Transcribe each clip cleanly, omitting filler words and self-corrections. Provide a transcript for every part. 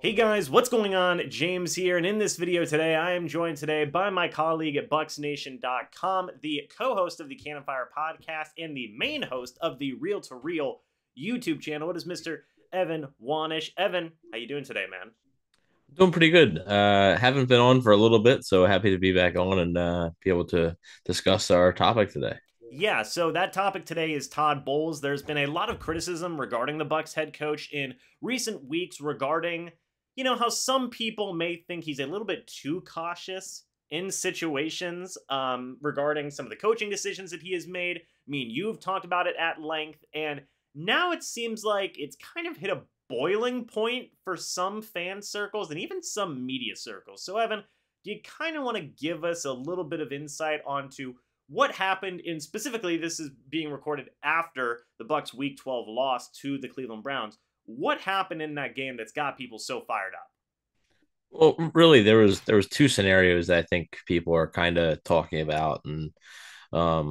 Hey guys, what's going on? James here, and in this video today, I am joined today by my colleague at BucsNation.com, the co-host of the Cannon Fire podcast, and the main host of the Real to Real YouTube channel. It is Mr. Evan Wanish. Evan, how you doing today, man? Doing pretty good. Haven't been on for a little bit, so happy to be back on and be able to discuss our topic today. Yeah, so that topic today is Todd Bowles. There's been a lot of criticism regarding the Bucs head coach in recent weeks regarding, how some people may think he's a little bit too cautious in situations regarding some of the coaching decisions that he has made. Me and you have talked about it at length, and now it seems like it's kind of hit a boiling point for some fan circles and even some media circles. So, Evan, do you kind of want to give us a little bit of insight onto what happened in specifically, this is being recorded after the Bucs week 12 loss to the Cleveland Browns. What happened in that game that's got people so fired up? Well, really, there was two scenarios that I think people are kind of talking about, and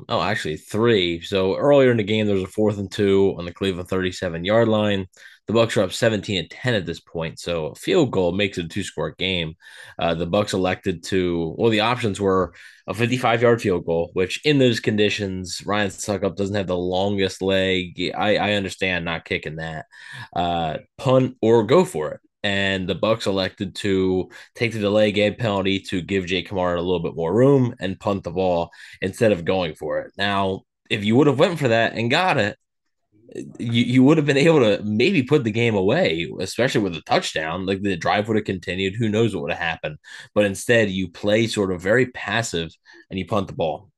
actually three. So earlier in the game, there was a 4th and 2 on the Cleveland 37-yard line. The Bucs are up 17-10 at this point, so a field goal makes it a two-score game. The Bucs elected to, well, the options were a 55-yard field goal, which in those conditions, Ryan Suckup doesn't have the longest leg. I understand not kicking that. Punt or go for it. And the Bucs elected to take the delay game penalty to give Jake Kamara a little bit more room and punt the ball instead of going for it. Now, if you would have went for that and got it, you would have been able to maybe put the game away, especially with a touchdown. Like the drive would have continued. Who knows what would have happened? But instead, you play sort of very passive and you punt the ball.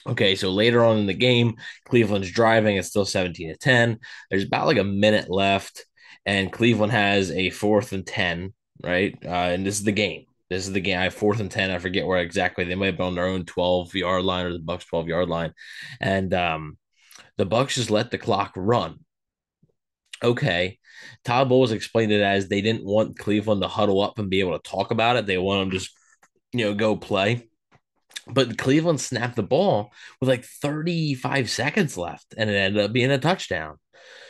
Okay, so later on in the game, Cleveland's driving. It's still 17-10. There's about like a minute left, and Cleveland has a 4th and 10, right? And this is the game. This is the game. I have 4th and 10. I forget where exactly. They might have been on their own 12-yard line or the Bucs 12-yard line. And the Bucs just let the clock run. Okay. Todd Bowles explained it as they didn't want Cleveland to huddle up and be able to talk about it. They want them just, go play. But Cleveland snapped the ball with like 35 seconds left, and it ended up being a touchdown.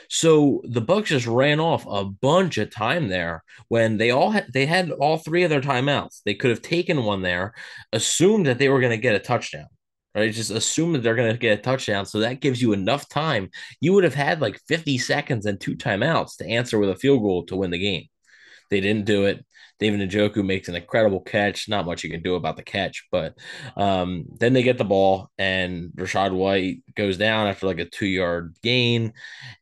So the Bucs just ran off a bunch of time there when they had all three of their timeouts. They could have taken one there, assumed that they were going to get a touchdown. Right, just assume that they're going to get a touchdown. So that gives you enough time. You would have had like 50 seconds and two timeouts to answer with a field goal to win the game. They didn't do it. David Njoku makes an incredible catch. Not much you can do about the catch, but then they get the ball, and Rashad White goes down after like a 2-yard gain,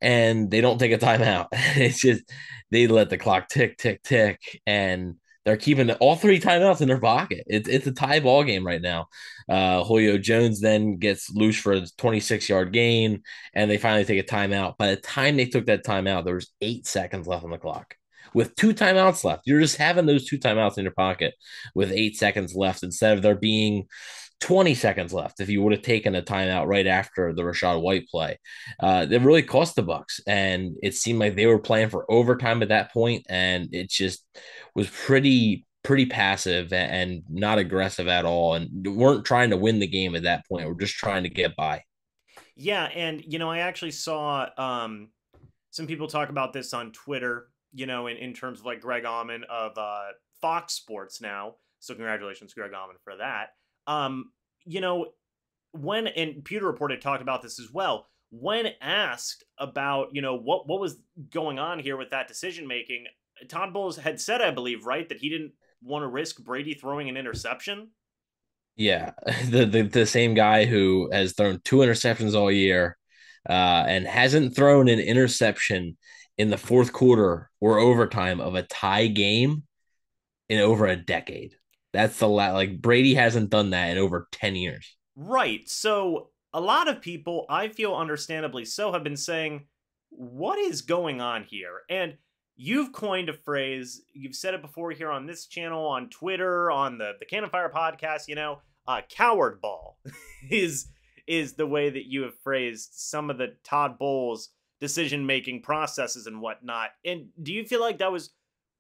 and they don't take a timeout. It's just they let the clock tick, tick, tick, and they're keeping all three timeouts in their pocket. It's a tie ball game right now. Julio Jones then gets loose for a 26-yard gain, and they finally take a timeout. By the time they took that timeout, there was 8 seconds left on the clock with two timeouts left. You're just having those two timeouts in your pocket with 8 seconds left instead of there being 20 seconds left if you would have taken a timeout right after the Rashad White play. It really cost the Bucs, and it seemed like they were playing for overtime at that point, and it just was pretty passive and not aggressive at all, and weren't trying to win the game at that point. We're just trying to get by. Yeah, and I actually saw some people talk about this on Twitter, in terms of like Greg Auman of Fox Sports now. So congratulations, Greg Auman, for that. Um, you know, when and Pewter Report had talked about this as well. When asked about, what was going on here with that decision making, Todd Bowles had said, I believe, right, that he didn't want to risk Brady throwing an interception. Yeah, the same guy who has thrown two interceptions all year, and hasn't thrown an interception in the fourth quarter or overtime of a tie game in over a decade. That's the like Brady hasn't done that in over 10 years. Right. So a lot of people, I feel understandably so, have been saying, what is going on here? And you've coined a phrase, you've said it before here on this channel, on Twitter, on the Cannon Fire podcast, coward ball is the way that you have phrased some of the Todd Bowles decision making processes and whatnot. And do you feel like that was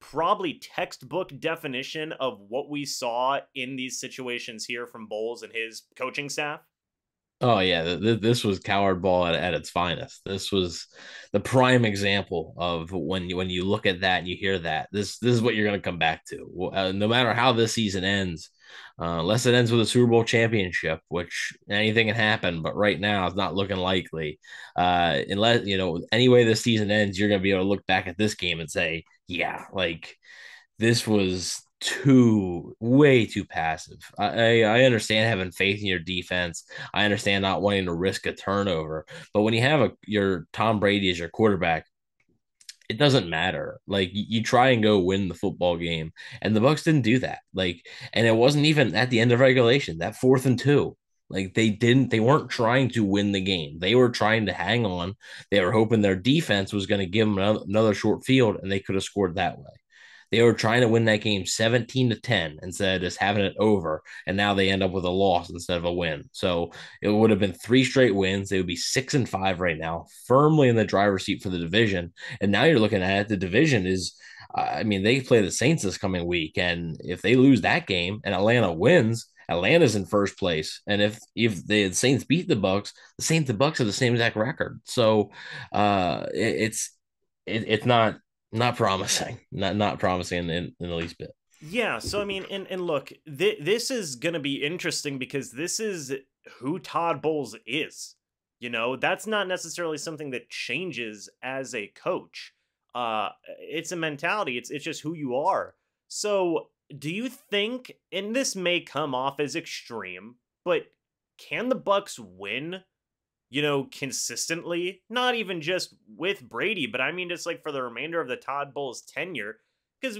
probably textbook definition of what we saw in these situations here from Bowles and his coaching staff? Oh yeah, this was coward ball at its finest. This was the prime example of when you look at that and you hear that. This is what you're going to come back to. No matter how this season ends, unless it ends with a Super Bowl championship, which anything can happen, but right now it's not looking likely. Unless any way this season ends, you're going to be able to look back at this game and say, yeah, like this was way too passive. I understand having faith in your defense. I understand not wanting to risk a turnover, but when you have your Tom Brady as your quarterback, it doesn't matter. Like you try and go win the football game, and the Bucs didn't do that. And it wasn't even at the end of regulation. That 4th and 2. Like they weren't trying to win the game. They were trying to hang on. They were hoping their defense was going to give them another short field, and they could have scored that way. They were trying to win that game 17-10 instead of just having it over. And now they end up with a loss instead of a win. So it would have been 3 straight wins. They would be 6-5 right now, firmly in the driver's seat for the division. And now you're looking at it, the division is, I mean, they play the Saints this coming week. And if they lose that game and Atlanta wins, Atlanta's in first place. And if the Saints beat the Bucs, the Saints and Bucs have the same exact record. So it's not promising, not promising in the least bit. Yeah, so I mean, and look, this is gonna be interesting because this is who Todd Bowles is. That's not necessarily something that changes as a coach. It's a mentality. It's just who you are. So, do you think, and this may come off as extreme, but can the Bucks win? Consistently, not even just with Brady, but I mean just like for the remainder of the Todd Bowles tenure, because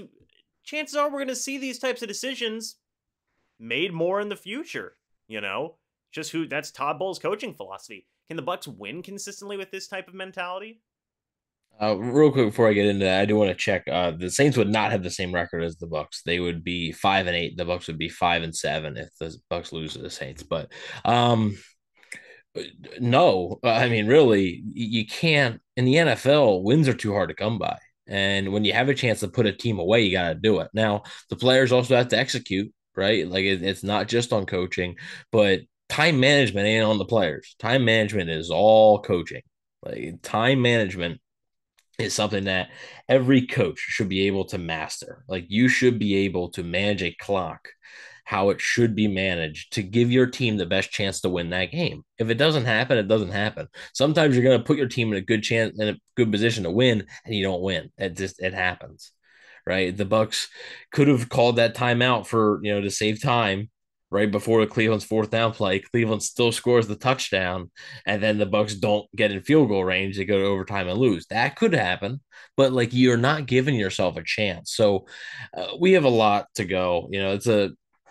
chances are we're going to see these types of decisions made more in the future. You know, just who that's Todd Bowles' coaching philosophy. Can the Bucks win consistently with this type of mentality? Real quick before I get into that, I do want to check. The Saints would not have the same record as the Bucs. They would be 5-8. The Bucs would be 5-7 if the Bucs lose to the Saints. But no, I mean, really, you can't. In the NFL, wins are too hard to come by. And when you have a chance to put a team away, you got to do it. Now, the players also have to execute, right? Like it's not just on coaching, but time management ain't on the players. Time management is all coaching. Like time management is something that every coach should be able to master. Like you should be able to manage a clock how it should be managed to give your team the best chance to win that game. If it doesn't happen, it doesn't happen. Sometimes you're going to put your team in a good chance in a good position to win and you don't win. It happens. Right? The Bucs could have called that timeout for, to save time right before the Cleveland's 4th down play. Cleveland still scores the touchdown, and then the Bucs don't get in field goal range. They go to overtime and lose. That could happen, but like you're not giving yourself a chance. So we have a lot to go. It's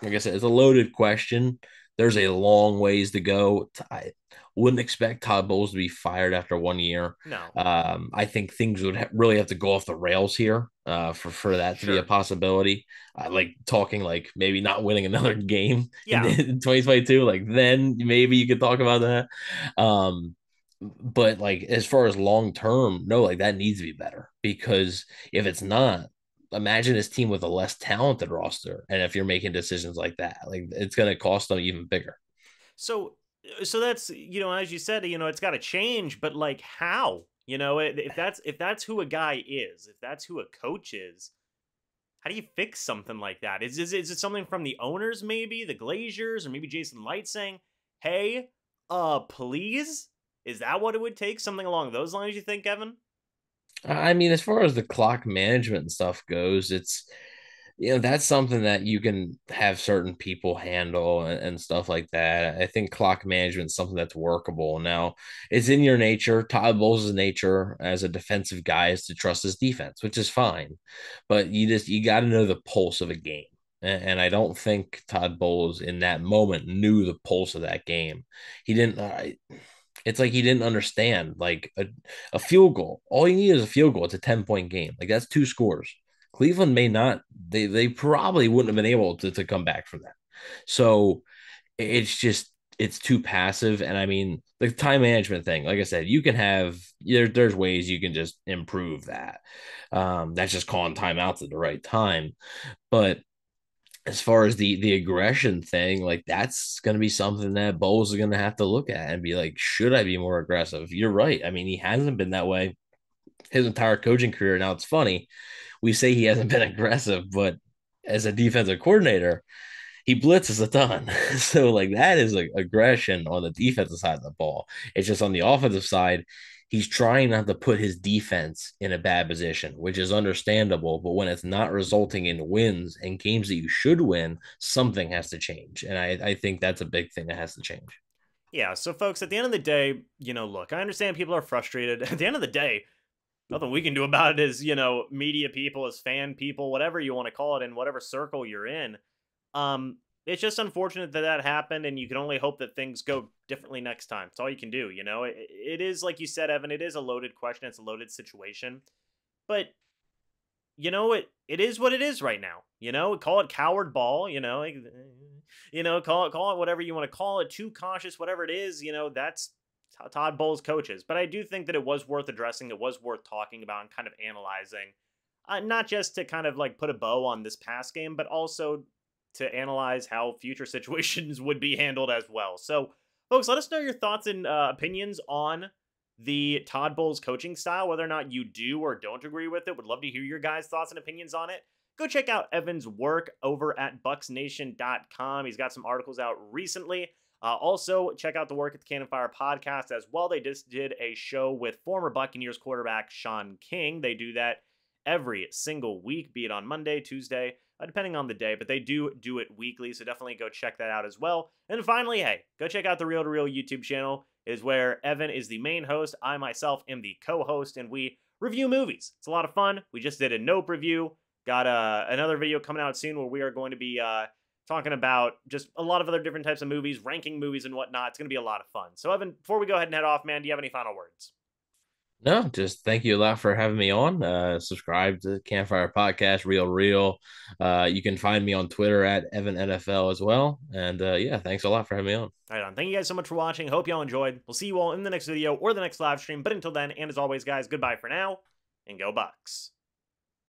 like I said, it's a loaded question. There's a long ways to go. I wouldn't expect Todd Bowles to be fired after 1 year. No. I think things would really have to go off the rails here for that to be a Sure. possibility. Like talking like maybe not winning another game in Yeah. 2022. Like then maybe you could talk about that. But like as far as long term, no, like that needs to be better because if it's not, imagine this team with a less talented roster. And if you're making decisions like that, like it's going to cost them even bigger. So so that's, as you said, it's got to change, but like how? If that's who a guy is, if that's who a coach is, how do you fix something like that? Is it something from the owners, maybe the Glaziers, or maybe Jason Light saying, "Hey, please"? Is that what it would take? Something along those lines, you think, Evan? I mean, as far as the clock management and stuff goes, that's something that you can have certain people handle and stuff like that. I think clock management is something that's workable. Now, it's in your nature. Todd Bowles' nature as a defensive guy is to trust his defense, which is fine. But you got to know the pulse of a game. And I don't think Todd Bowles in that moment knew the pulse of that game. He didn't. It's like he didn't understand like a field goal. All you need is a field goal. It's a 10-point game. Like that's 2 scores. Cleveland may not, they probably wouldn't have been able to come back from that. So it's too passive. And I mean, the time management thing, like I said, you can have there's ways you can just improve that. That's just calling timeouts at the right time. But as far as the aggression thing, like that's going to be something that Bowles is going to have to look at and be like, should I be more aggressive? You're right. I mean, he hasn't been that way his entire coaching career. Now it's funny, we say he hasn't been aggressive, but as a defensive coordinator, he blitzes a ton. So like that is like aggression on the defensive side of the ball. It's just on the offensive side, he's trying not to put his defense in a bad position, which is understandable. But when it's not resulting in wins and games that you should win, something has to change. And I think that's a big thing that has to change. Yeah, so folks, at the end of the day, look, I understand people are frustrated. At the end of the day, nothing we can do about it as, media people, as fan people, whatever you want to call it, in whatever circle you're in. It's just unfortunate that that happened, and you can only hope that things go differently next time. It's all you can do, it is, like you said, Evan, it is a loaded question. It's a loaded situation. But it is what it is right now. Call it coward ball. Call it whatever you want to call it. Too cautious, whatever it is. That's how Todd Bowles coaches. But I do think that it was worth addressing. It was worth talking about and kind of analyzing, not just to kind of like put a bow on this past game, but also to analyze how future situations would be handled as well. So, folks, let us know your thoughts and opinions on the Todd Bowles coaching style, whether or not you do or don't agree with it. Would love to hear your guys' thoughts and opinions on it. Go check out Evan's work over at BucsNation.com. He's got some articles out recently. Also, check out the work at the Cannon Fire podcast as well. They just did a show with former Buccaneers quarterback Sean King. They do that every single week, be it on Monday, Tuesday, depending on the day, but they do it weekly, so definitely go check that out as well. And finally, hey, go check out the Real to Real YouTube channel, is where Evan is the main host. I myself am the co-host, and we review movies. It's a lot of fun. We just did a Nope review. Got another video coming out soon where we are going to be talking about just a lot of other different types of movies, ranking movies and whatnot. It's going to be a lot of fun. So, Evan, before we go ahead and head off, man, do you have any final words? No, just thank you a lot for having me on. Subscribe to Campfire Podcast, Real Real. You can find me on Twitter at Evan NFL as well. And yeah, thanks a lot for having me on. Right on. Thank you guys so much for watching. Hope y'all enjoyed. We'll see you all in the next video or the next live stream. But until then, and as always, guys, goodbye for now, and go Bucs.